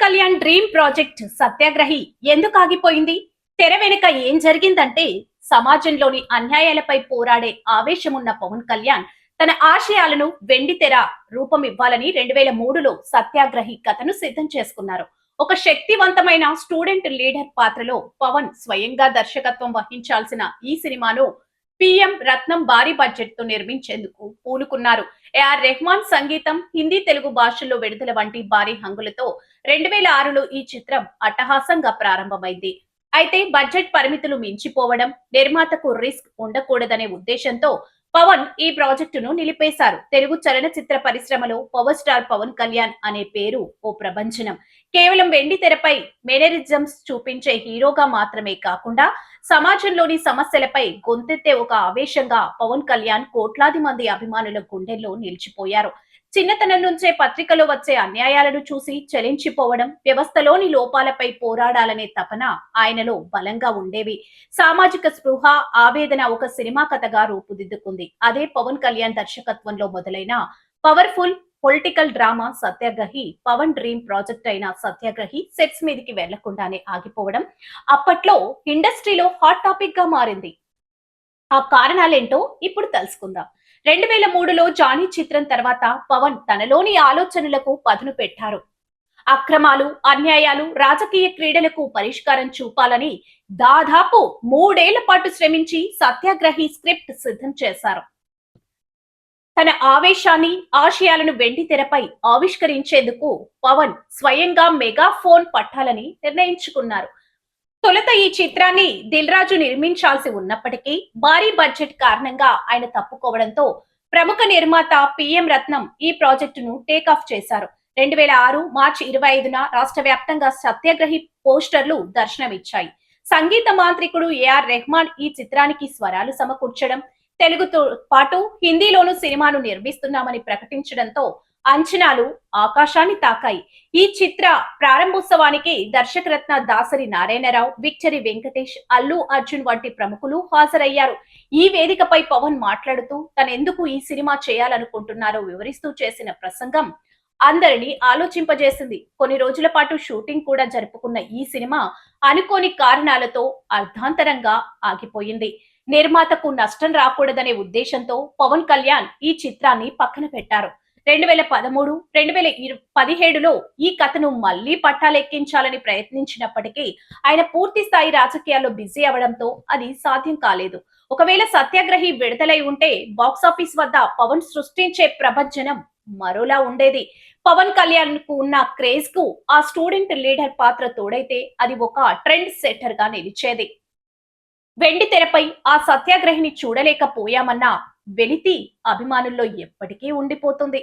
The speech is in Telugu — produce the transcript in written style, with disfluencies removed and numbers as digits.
కళ్యాణ్ డ్రీమ్ ప్రాజెక్ట్ సత్యాగ్రహి ఎందుకు ఆగిపోయింది? తెర వెనుక ఏం జరిగిందంటే సమాజంలోని అన్యాయాలపై పోరాడే ఆవేశమున్న పవన్ కళ్యాణ్ తన ఆశయాలను వెండితెర రూపం ఇవ్వాలని 2003లో సత్యాగ్రహి కథను సిద్ధం చేసుకున్నారు. ఒక శక్తివంతమైన స్టూడెంట్ లీడర్ పాత్రలో పవన్ స్వయంగా దర్శకత్వం వహించాల్సిన ఈ సినిమాను పిఎం రత్నం భారీ బడ్జెట్ తో నిర్మించేందుకు పూనుకున్నారు. ఏఆర్ రెహమాన్ సంగీతం, హిందీ తెలుగు భాషల్లో విడుదల వంటి భారీ హంగులతో 2006లో ఈ చిత్రం అట్టహాసంగా ప్రారంభమైంది. అయితే బడ్జెట్ పరిమితులు మించిపోవడం, నిర్మాతకు రిస్క్ ఉండకూడదనే ఉద్దేశంతో పవన్ ఈ ప్రాజెక్టును నిలిపేశారు. తెలుగు చలనచిత్ర పరిశ్రమలో పవర్ స్టార్ పవన్ కళ్యాణ్ అనే పేరు ఓ ప్రభంజనం. కేవలం వెండి తెరపై మేనరిజమ్స్ చూపించే హీరోగా మాత్రమే కాకుండా సమాజంలోని సమస్యలపై గొంతెత్తే ఒక ఆవేశంగా పవన్ కళ్యాణ్ కోట్లాది మంది అభిమానుల గుండెల్లో నిలిచిపోయారు. చిన్నతనం నుంచే పత్రికలో వచ్చే అన్యాయాలను చూసి చలించిపోవడం, వ్యవస్థలోని లోపాలపై పోరాడాలనే తపన ఆయనలో బలంగా ఉండేవి. సామాజిక స్పృహ, ఆవేదన ఒక సినిమా కథగా రూపుదిద్దుకుంది. అదే పవన్ కళ్యాణ్ దర్శకత్వంలో మొదలైన powerful political drama సత్యాగ్రహి. Pawan dream project అయిన సత్యాగ్రహి సెట్స్ మీదకి వెళ్లకుండానే ఆగిపోవడం అప్పట్లో ఇండస్ట్రీలో హాట్ టాపిక్ గా మారింది. ఆ కారణాలేంటో ఇప్పుడు తెలుసుకుందాం. 2003లో జానీ చిత్రం తర్వాత పవన్ తనలోని ఆలోచనలకు పదును పెట్టారు. అక్రమాలు, అన్యాయాలు, రాజకీయ క్రీడలకు పరిష్కారం చూపాలని దాదాపు 3 ఏళ్ల పాటు శ్రమించి సత్యాగ్రహి స్క్రిప్ట్ సిద్ధం చేశారు. తన ఆవేశాన్ని, ఆశయాలను వెండి తెరపై ఆవిష్కరించేందుకు పవన్ స్వయంగా మెగాఫోన్ పట్టాలని నిర్ణయించుకున్నారు. తొలుత ఈ చిత్రాన్ని దిల్ రాజు నిర్మించాల్సి ఉన్నప్పటికీ భారీ బడ్జెట్ కారణంగా ఆయన తప్పుకోవడంతో ప్రముఖ నిర్మాత పిఎం రత్నం ఈ ప్రాజెక్టును టేక్ ఆఫ్ చేశారు. 2006 మార్చి 25న రాష్ట్ర వ్యాప్తంగా సత్యాగ్రహి పోస్టర్లు దర్శనమిచ్చాయి. సంగీత మాంత్రికుడు ఏఆర్ రెహమాన్ ఈ చిత్రానికి స్వరాలు సమకూర్చడం, తెలుగుతో పాటు హిందీలోనూ సినిమాను నిర్మిస్తున్నామని ప్రకటించడంతో అంచనాలు ఆకాశాన్ని తాకాయి. ఈ చిత్ర ప్రారంభోత్సవానికి దర్శకరత్న దాసరి నారాయణరావు, విక్టరీ వెంకటేష్, అల్లు అర్జున్ వంటి ప్రముఖులు హాజరయ్యారు. ఈ వేదికపై పవన్ మాట్లాడుతూ తనెందుకు ఈ సినిమా చేయాలనుకుంటున్నారో వివరిస్తూ చేసిన ప్రసంగం అందరినీ ఆలోచింపజేసింది. కొన్ని రోజుల పాటు షూటింగ్ కూడా జరుపుకున్న ఈ సినిమా అనుకోని కారణాలతో అర్ధాంతరంగా ఆగిపోయింది. నిర్మాతకు నష్టం రాకూడదనే ఉద్దేశంతో పవన్ కళ్యాణ్ ఈ చిత్రాన్ని పక్కన పెట్టారు. 2013, 2017లో ఈ కథను మళ్లీ పట్టాలెక్కించాలని ప్రయత్నించినప్పటికీ ఆయన పూర్తి స్థాయి రాజకీయాల్లో బిజీ అవడంతో అది సాధ్యం కాలేదు. ఒకవేళ సత్యాగ్రహి విడుదలై ఉంటే బాక్సాఫీస్ వద్ద పవన్ సృష్టించే ప్రభంజనం మరోలా ఉండేది. పవన్ కళ్యాణ్ కు ఉన్న క్రేజ్ కు ఆ స్టూడెంట్ లీడర్ పాత్ర తోడైతే అది ఒక ట్రెండ్ సెట్టర్ గా నిలిచేది. వెండి తెరపై ఆ సత్యాగ్రహిని చూడలేకపోయామన్న వెలితి అభిమానుల్లో ఎప్పటికీ ఉండిపోతుంది.